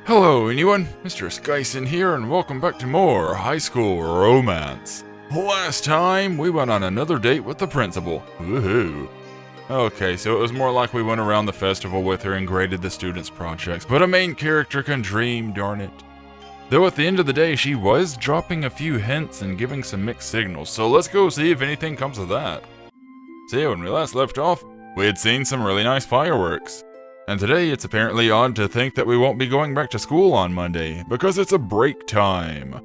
Hello anyone, Mr. Skyson here, and welcome back to more High School Romance. Last time, we went on another date with the principal. Woohoo. Okay, so it was more like we went around the festival with her and graded the students' projects, but a main character can dream, darn it. Though at the end of the day, she was dropping a few hints and giving some mixed signals, so let's go see if anything comes of that. See, when we last left off, we had seen some really nice fireworks. And today, it's apparently odd to think that we won't be going back to school on Monday, because it's a break time.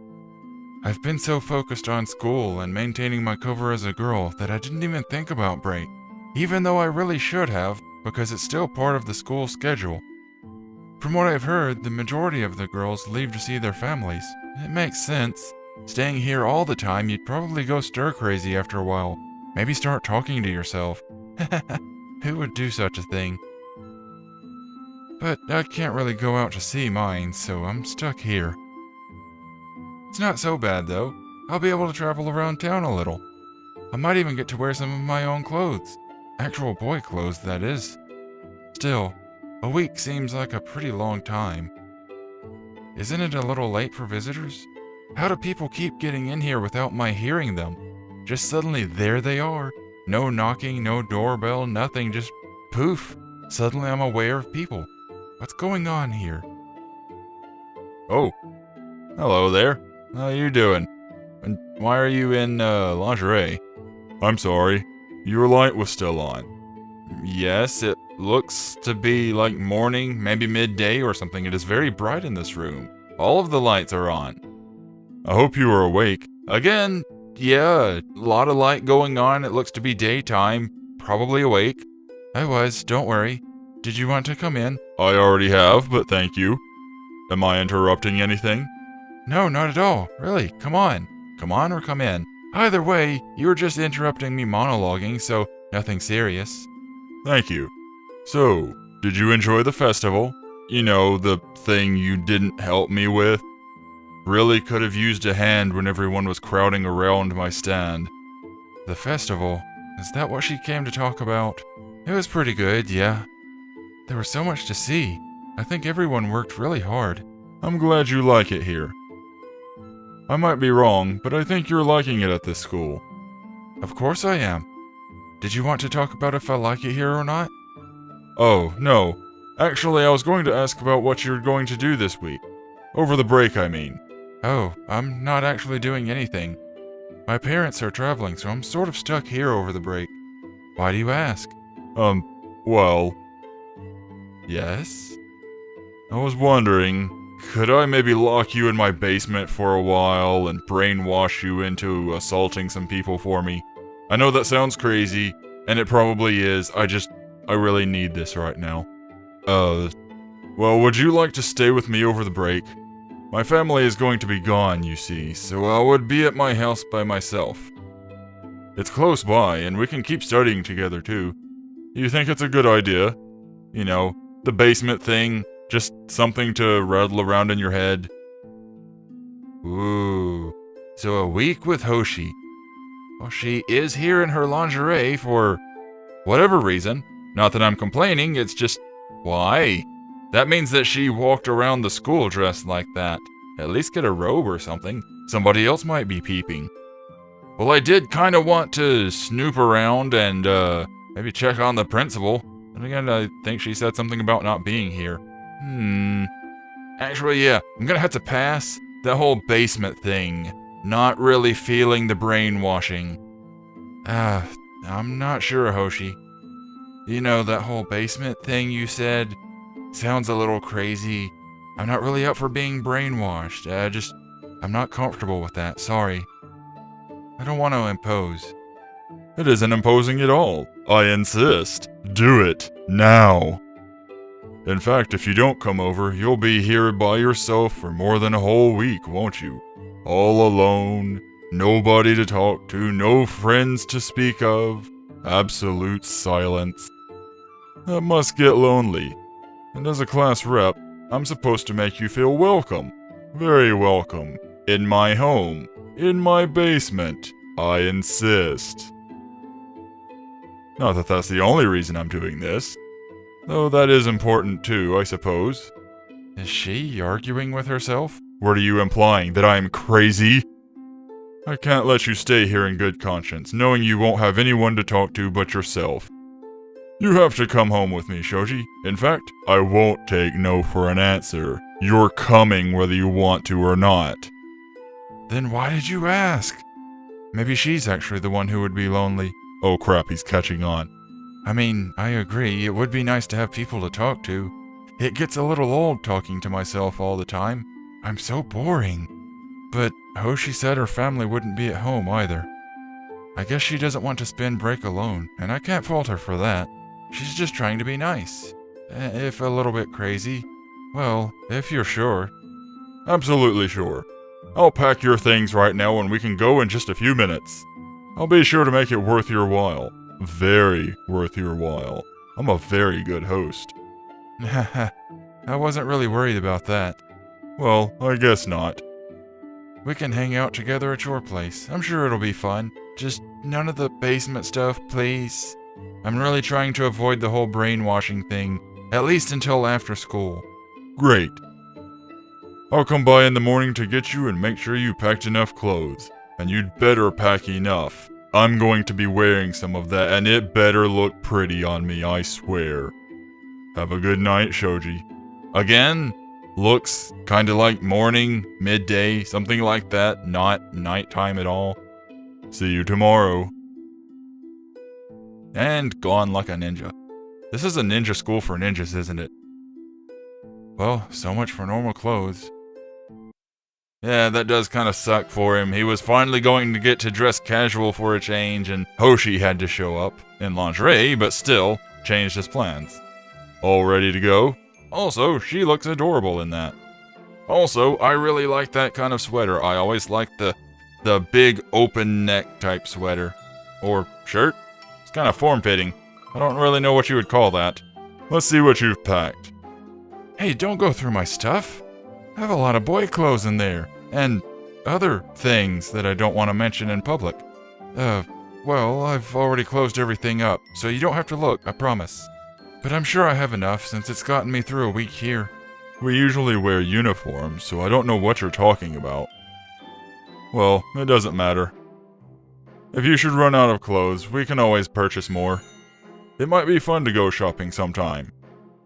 I've been so focused on school and maintaining my cover as a girl that I didn't even think about break, even though I really should have, because it's still part of the school schedule. From what I've heard, the majority of the girls leave to see their families. It makes sense. Staying here all the time, you'd probably go stir-crazy after a while. Maybe start talking to yourself. Who would do such a thing? But I can't really go out to see mine, so I'm stuck here. It's not so bad, though. I'll be able to travel around town a little. I might even get to wear some of my own clothes. Actual boy clothes, that is. Still, a week seems like a pretty long time. Isn't it a little late for visitors? How do people keep getting in here without my hearing them? Just suddenly there they are. No knocking, no doorbell, nothing, just poof. Suddenly I'm aware of people. What's going on here? Oh, hello there. How you doing? And why are you in lingerie? I'm sorry. Your light was still on. Yes, it looks to be like morning, maybe midday or something. It is very bright in this room. All of the lights are on. I hope you are awake. Again, yeah, a lot of light going on. It looks to be daytime. Probably awake. I was, don't worry. Did you want to come in? I already have, but thank you. Am I interrupting anything? No, not at all. Really, come on. Come on or come in. Either way, you were just interrupting me monologuing, so nothing serious. Thank you. So, did you enjoy the festival? You know, the thing you didn't help me with? Really could have used a hand when everyone was crowding around my stand. The festival? Is that what she came to talk about? It was pretty good, yeah. There was so much to see. I think everyone worked really hard. I'm glad you like it here. I might be wrong, but I think you're liking it at this school. Of course I am. Did you want to talk about if I like it here or not? Oh, no. Actually, I was going to ask about what you're going to do this week. Over the break, I mean. Oh, I'm not actually doing anything. My parents are traveling, so I'm sort of stuck here over the break. Why do you ask? Well... Yes? I was wondering, could I maybe lock you in my basement for a while and brainwash you into assaulting some people for me? I know that sounds crazy, and it probably is. I really need this right now. Well, would you like to stay with me over the break? My family is going to be gone, you see, so I would be at my house by myself. It's close by, and we can keep studying together too. You think it's a good idea? You know, the basement thing, just something to rattle around in your head. Ooh, so a week with Hoshi. Well, she is here in her lingerie for whatever reason. Not that I'm complaining, it's just, why? That means that she walked around the school dressed like that. At least get a robe or something. Somebody else might be peeping. Well, I did kind of want to snoop around and, maybe check on the principal. And again, I think she said something about not being here. Actually, yeah, I'm gonna have to pass. That whole basement thing. Not really feeling the brainwashing. I'm not sure, Hoshi. You know, that whole basement thing you said sounds a little crazy. I'm not really up for being brainwashed. I'm not comfortable with that, sorry. I don't want to impose. It isn't imposing at all. I insist. Do it. Now. In fact, if you don't come over, you'll be here by yourself for more than a whole week, won't you? All alone, nobody to talk to, no friends to speak of, absolute silence. That must get lonely. And as a class rep, I'm supposed to make you feel welcome. Very welcome. In my home. In my basement. I insist. Not that that's the only reason I'm doing this. Though that is important too, I suppose. Is she arguing with herself? What are you implying, that I'm crazy? I can't let you stay here in good conscience, knowing you won't have anyone to talk to but yourself. You have to come home with me, Shoji. In fact, I won't take no for an answer. You're coming whether you want to or not. Then why did you ask? Maybe she's actually the one who would be lonely. Oh crap, he's catching on. I mean, I agree, it would be nice to have people to talk to. It gets a little old talking to myself all the time. I'm so boring. But Hoshi said her family wouldn't be at home either. I guess she doesn't want to spend break alone, and I can't fault her for that. She's just trying to be nice. If a little bit crazy. Well, if you're sure. Absolutely sure. I'll pack your things right now and we can go in just a few minutes. I'll be sure to make it worth your while. Very worth your while. I'm a very good host. Haha, I wasn't really worried about that. Well, I guess not. We can hang out together at your place. I'm sure it'll be fun. Just none of the basement stuff, please. I'm really trying to avoid the whole brainwashing thing, at least until after school. Great. I'll come by in the morning to get you and make sure you packed enough clothes. And you'd better pack enough. I'm going to be wearing some of that and it better look pretty on me, I swear. Have a good night, Shoji. Again? Looks kinda like morning, midday, something like that, not nighttime at all. See you tomorrow. And gone like a ninja. This is a ninja school for ninjas, isn't it? Well, so much for normal clothes. Yeah, that does kind of suck for him. He was finally going to get to dress casual for a change, and Hoshi had to show up in lingerie, but still changed his plans. All ready to go? Also, she looks adorable in that. Also, I really like that kind of sweater. I always like the big open neck type sweater. Or shirt? It's kind of form-fitting. I don't really know what you would call that. Let's see what you've packed. Hey, don't go through my stuff. I have a lot of boy clothes in there, and other things that I don't want to mention in public. Well, I've already closed everything up, so you don't have to look, I promise. But I'm sure I have enough since it's gotten me through a week here. We usually wear uniforms, so I don't know what you're talking about. Well, it doesn't matter. If you should run out of clothes, we can always purchase more. It might be fun to go shopping sometime.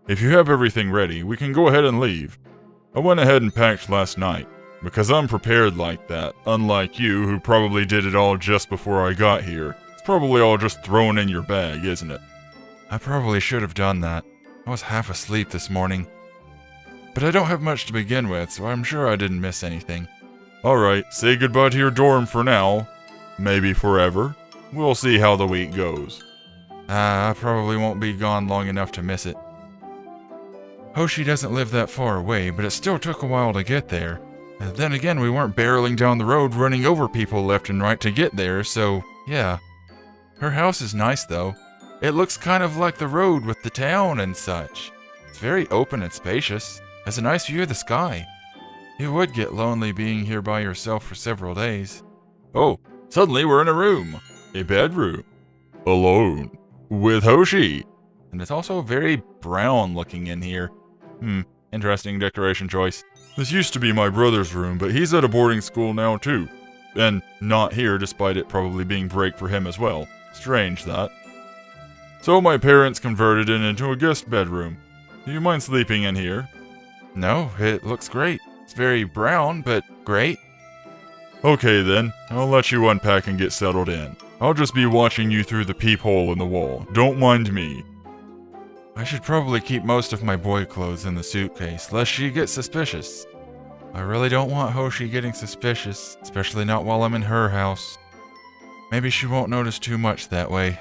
If you have everything ready, we can go ahead and leave. I went ahead and packed last night, because I'm prepared like that, unlike you who probably did it all just before I got here. It's probably all just thrown in your bag, isn't it? I probably should have done that. I was half asleep this morning. But I don't have much to begin with, so I'm sure I didn't miss anything. Alright, say goodbye to your dorm for now. Maybe forever. We'll see how the week goes. I probably won't be gone long enough to miss it. Hoshi doesn't live that far away, but it still took a while to get there. And then again, we weren't barreling down the road running over people left and right to get there, so yeah. Her house is nice though. It looks kind of like the road with the town and such. It's very open and spacious. Has a nice view of the sky. You would get lonely being here by yourself for several days. Oh, suddenly we're in a room. A bedroom. Alone. With Hoshi. And it's also very brown looking in here. Interesting decoration choice. This used to be my brother's room, but he's at a boarding school now too. And not here, despite it probably being break for him as well. Strange, that. So my parents converted it into a guest bedroom. Do you mind sleeping in here? No, it looks great. It's very brown, but great. Okay then, I'll let you unpack and get settled in. I'll just be watching you through the peephole in the wall. Don't mind me. I should probably keep most of my boy clothes in the suitcase, lest she gets suspicious. I really don't want Hoshi getting suspicious, especially not while I'm in her house. Maybe she won't notice too much that way.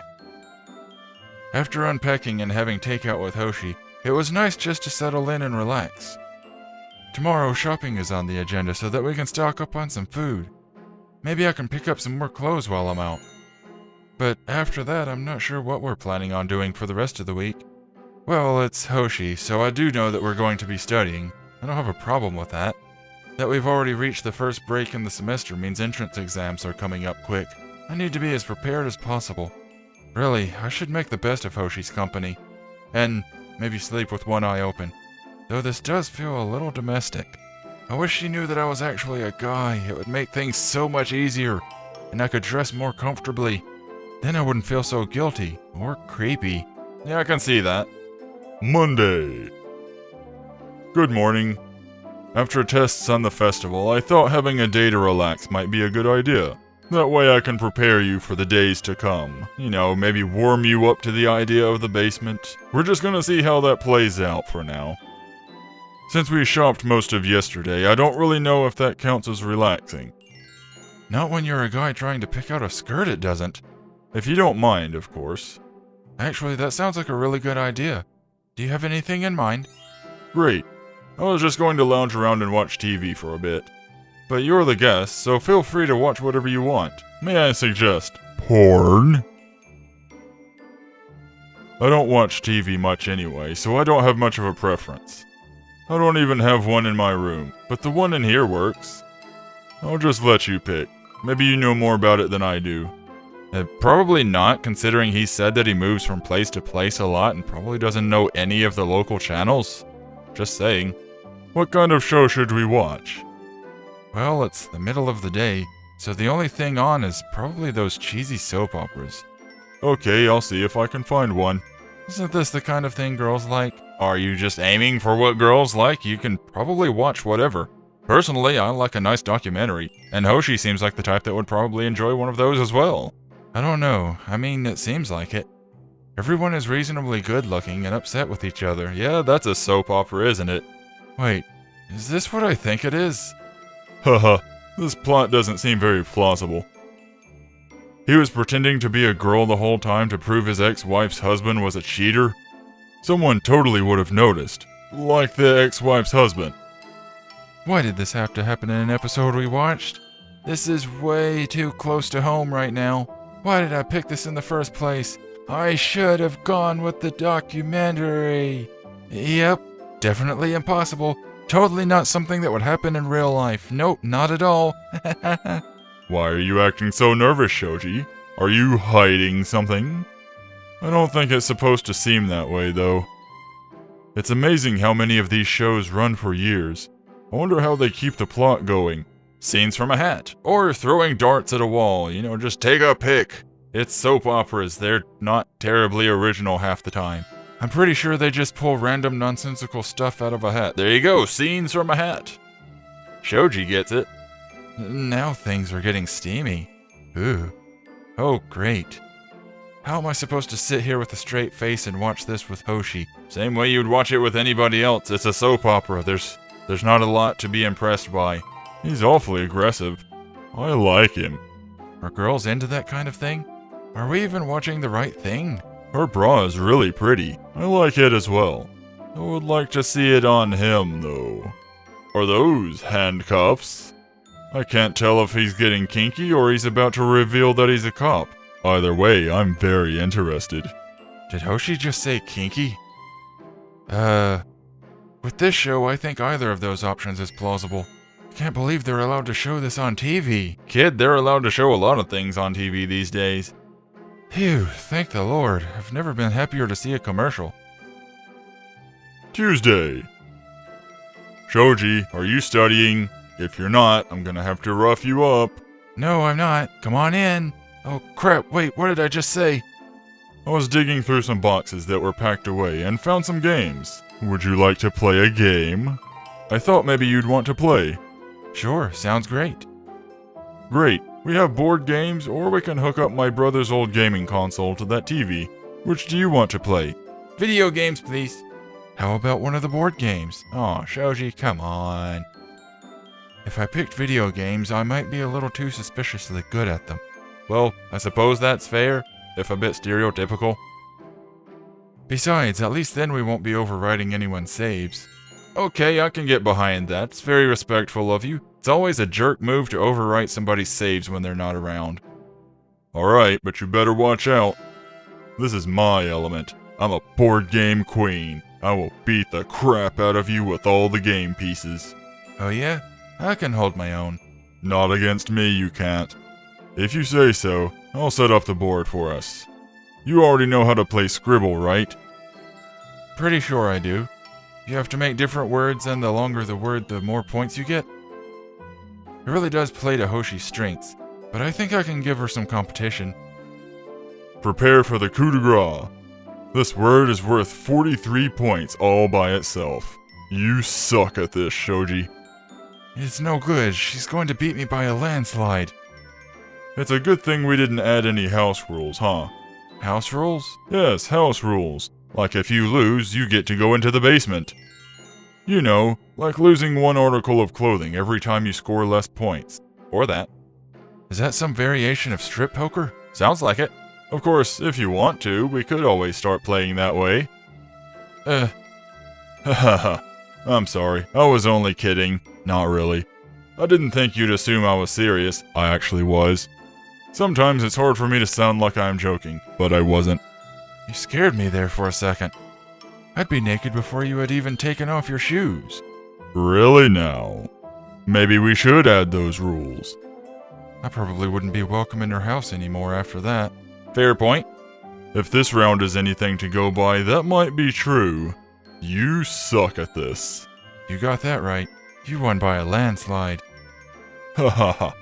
After unpacking and having takeout with Hoshi, it was nice just to settle in and relax. Tomorrow shopping is on the agenda so that we can stock up on some food. Maybe I can pick up some more clothes while I'm out. But after that, I'm not sure what we're planning on doing for the rest of the week. Well, it's Hoshi, so I do know that we're going to be studying. I don't have a problem with that. That we've already reached the first break in the semester means entrance exams are coming up quick. I need to be as prepared as possible. Really, I should make the best of Hoshi's company. And maybe sleep with one eye open. though this does feel a little domestic. I wish she knew that I was actually a guy. It would make things so much easier, and I could dress more comfortably. Then I wouldn't feel so guilty or creepy. Yeah, I can see that. Monday. Good morning. After tests on the festival, I thought having a day to relax might be a good idea. That way I can prepare you for the days to come. You know, maybe warm you up to the idea of the basement. We're just gonna see how that plays out for now. Since we shopped most of yesterday, I don't really know if that counts as relaxing. Not when you're a guy trying to pick out a skirt, it doesn't. If you don't mind, of course. Actually, that sounds like a really good idea. Do you have anything in mind? Great. I was just going to lounge around and watch TV for a bit. But you're the guest, so feel free to watch whatever you want. May I suggest porn? I don't watch TV much anyway, so I don't have much of a preference. I don't even have one in my room, but the one in here works. I'll just let you pick. Maybe you know more about it than I do. Probably not, considering he said that he moves from place to place a lot and probably doesn't know any of the local channels. Just saying. What kind of show should we watch? Well, it's the middle of the day, so the only thing on is probably those cheesy soap operas. Okay, I'll see if I can find one. Isn't this the kind of thing girls like? Are you just aiming for what girls like? You can probably watch whatever. Personally, I like a nice documentary, and Hoshi seems like the type that would probably enjoy one of those as well. I don't know. I mean, it seems like it. Everyone is reasonably good looking and upset with each other. Yeah, that's a soap opera, isn't it? Wait, is this what I think it is? Haha, this plot doesn't seem very plausible. He was pretending to be a girl the whole time to prove his ex-wife's husband was a cheater? Someone totally would have noticed. Like the ex-wife's husband. Why did this have to happen in an episode we watched? This is way too close to home right now. Why did I pick this in the first place? I should have gone with the documentary. Yep, definitely impossible. Totally not something that would happen in real life. Nope, not at all. Why are you acting so nervous, Shoji? Are you hiding something? I don't think it's supposed to seem that way, though. It's amazing how many of these shows run for years. I wonder how they keep the plot going. Scenes from a hat, or throwing darts at a wall, you know, just take a pick. It's soap operas, they're not terribly original half the time. I'm pretty sure they just pull random nonsensical stuff out of a hat. There you go, scenes from a hat. Shoji gets it. Now things are getting steamy. Ooh. Oh, great. How am I supposed to sit here with a straight face and watch this with Hoshi? Same way you'd watch it with anybody else. It's a soap opera. There's not a lot to be impressed by. He's awfully aggressive. I like him. Are girls into that kind of thing? Are we even watching the right thing? Her bra is really pretty. I like it as well. I would like to see it on him, though. Are those handcuffs? I can't tell if he's getting kinky or he's about to reveal that he's a cop. Either way, I'm very interested. Did Hoshi just say kinky? With this show, I think either of those options is plausible. I can't believe they're allowed to show this on TV. Kid, they're allowed to show a lot of things on TV these days. Phew, thank the Lord. I've never been happier to see a commercial. Tuesday. Shoji, are you studying? If you're not, I'm gonna have to rough you up. No, I'm not. Come on in. Oh crap, wait, what did I just say? I was digging through some boxes that were packed away and found some games. Would you like to play a game? I thought maybe you'd want to play. Sure, sounds great. Great. We have board games, or we can hook up my brother's old gaming console to that TV. Which do you want to play? Video games, please. How about one of the board games? Aw, Shoji, come on. If I picked video games, I might be a little too suspiciously good at them. Well, I suppose that's fair, if a bit stereotypical. Besides, at least then we won't be overriding anyone's saves. Okay, I can get behind that. It's very respectful of you. It's always a jerk move to overwrite somebody's saves when they're not around. Alright, but you better watch out. This is my element. I'm a board game queen. I will beat the crap out of you with all the game pieces. Oh yeah? I can hold my own. Not against me, you can't. If you say so, I'll set up the board for us. You already know how to play Scribble, right? Pretty sure I do. You have to make different words, and the longer the word, the more points you get. It really does play to Hoshi's strengths, but I think I can give her some competition. Prepare for the coup de grace. This word is worth 43 points all by itself. You suck at this, Shoji. It's no good. She's going to beat me by a landslide. It's a good thing we didn't add any house rules, huh? House rules? Yes, house rules. Like if you lose, you get to go into the basement. You know, like losing one article of clothing every time you score less points. Or that. Is that some variation of strip poker? Sounds like it. Of course, if you want to, we could always start playing that way. Hahaha. I'm sorry, I was only kidding. Not really. I didn't think you'd assume I was serious. I actually was. Sometimes it's hard for me to sound like I'm joking, but I wasn't. You scared me there for a second. I'd be naked before you had even taken off your shoes. Really now? Maybe we should add those rules. I probably wouldn't be welcome in her house anymore after that. Fair point. If this round is anything to go by, that might be true. You suck at this. You got that right. You won by a landslide. Hahaha.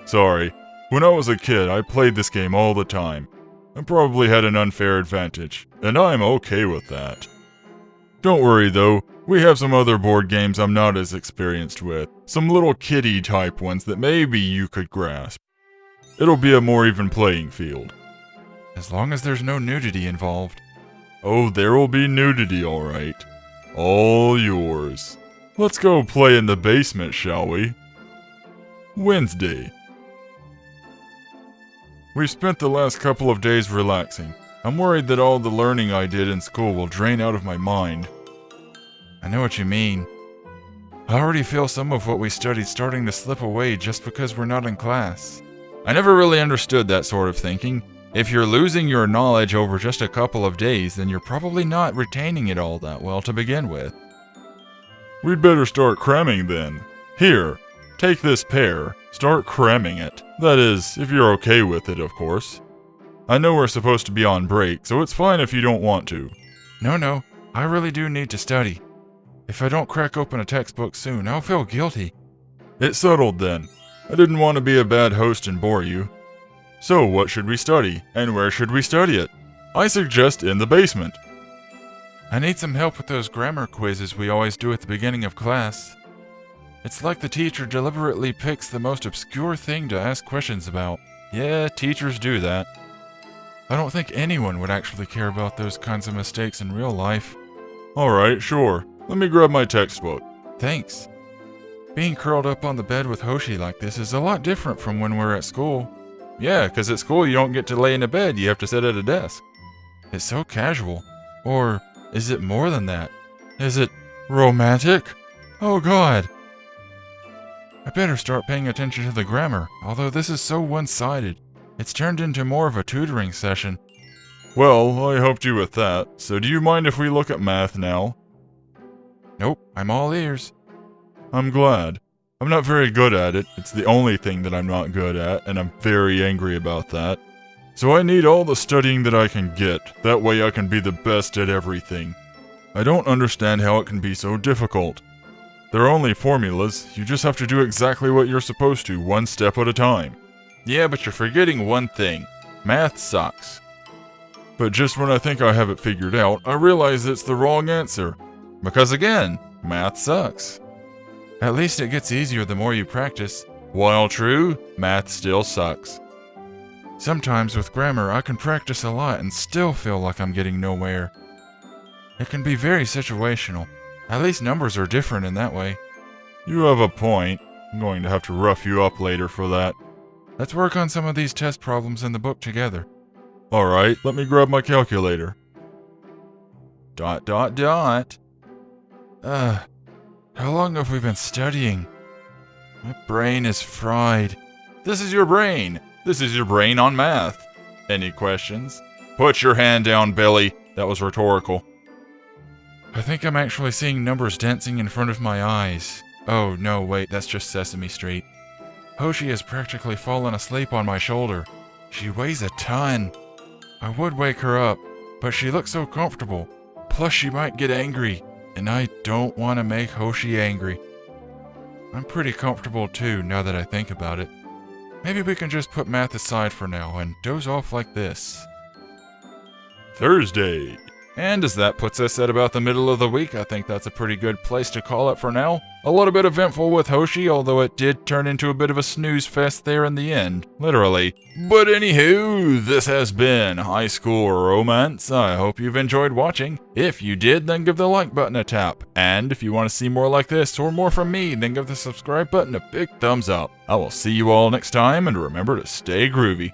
Sorry. When I was a kid, I played this game all the time. I probably had an unfair advantage, and I'm okay with that. Don't worry though, we have some other board games I'm not as experienced with. Some little kiddie type ones that maybe you could grasp. It'll be a more even playing field. As long as there's no nudity involved. Oh, there will be nudity, alright. All yours. Let's go play in the basement, shall we? Wednesday. We've spent the last couple of days relaxing. I'm worried that all the learning I did in school will drain out of my mind. I know what you mean. I already feel some of what we studied starting to slip away just because we're not in class. I never really understood that sort of thinking. If you're losing your knowledge over just a couple of days, then you're probably not retaining it all that well to begin with. We'd better start cramming then. Here, take this pear. Start cramming it. That is, if you're okay with it, of course. I know we're supposed to be on break, so it's fine if you don't want to. No, I really do need to study. If I don't crack open a textbook soon, I'll feel guilty. It's settled then. I didn't want to be a bad host and bore you. So what should we study, and where should we study it? I suggest in the basement. I need some help with those grammar quizzes we always do at the beginning of class. It's like the teacher deliberately picks the most obscure thing to ask questions about. Yeah, teachers do that. I don't think anyone would actually care about those kinds of mistakes in real life. Alright, sure. Let me grab my textbook. Thanks. Being curled up on the bed with Hoshi like this is a lot different from when we're at school. Yeah, 'cause at school you don't get to lay in a bed, you have to sit at a desk. It's so casual. Or is it more than that? Is it romantic? Oh God. I better start paying attention to the grammar, although this is so one-sided. It's turned into more of a tutoring session. Well, I helped you with that, so do you mind if we look at math now? Nope, I'm all ears. I'm glad. I'm not very good at it, it's the only thing that I'm not good at, and I'm very angry about that. So I need all the studying that I can get, that way I can be the best at everything. I don't understand how it can be so difficult. There are only formulas, you just have to do exactly what you're supposed to, one step at a time. Yeah, but you're forgetting one thing. Math sucks. But just when I think I have it figured out, I realize it's the wrong answer. Because again, math sucks. At least it gets easier the more you practice. While true, math still sucks. Sometimes with grammar, I can practice a lot and still feel like I'm getting nowhere. It can be very situational. At least numbers are different in that way. You have a point. I'm going to have to rough you up later for that. Let's work on some of these test problems in the book together. Alright, let me grab my calculator. ... How long have we been studying? My brain is fried. This is your brain. This is your brain on math. Any questions? Put your hand down, Billy. That was rhetorical. I think I'm actually seeing numbers dancing in front of my eyes. Oh, no, wait, that's just Sesame Street. Hoshi has practically fallen asleep on my shoulder. She weighs a ton. I would wake her up, but she looks so comfortable. Plus, she might get angry, and I don't want to make Hoshi angry. I'm pretty comfortable too, now that I think about it. Maybe we can just put math aside for now and doze off like this. Thursday. And as that puts us at about the middle of the week, I think that's a pretty good place to call it for now. A little bit eventful with Hoshi, although it did turn into a bit of a snooze fest there in the end, literally. But anywho, this has been High School Romance. I hope you've enjoyed watching. If you did, then give the like button a tap. And if you want to see more like this or more from me, then give the subscribe button a big thumbs up. I will see you all next time, and remember to stay groovy.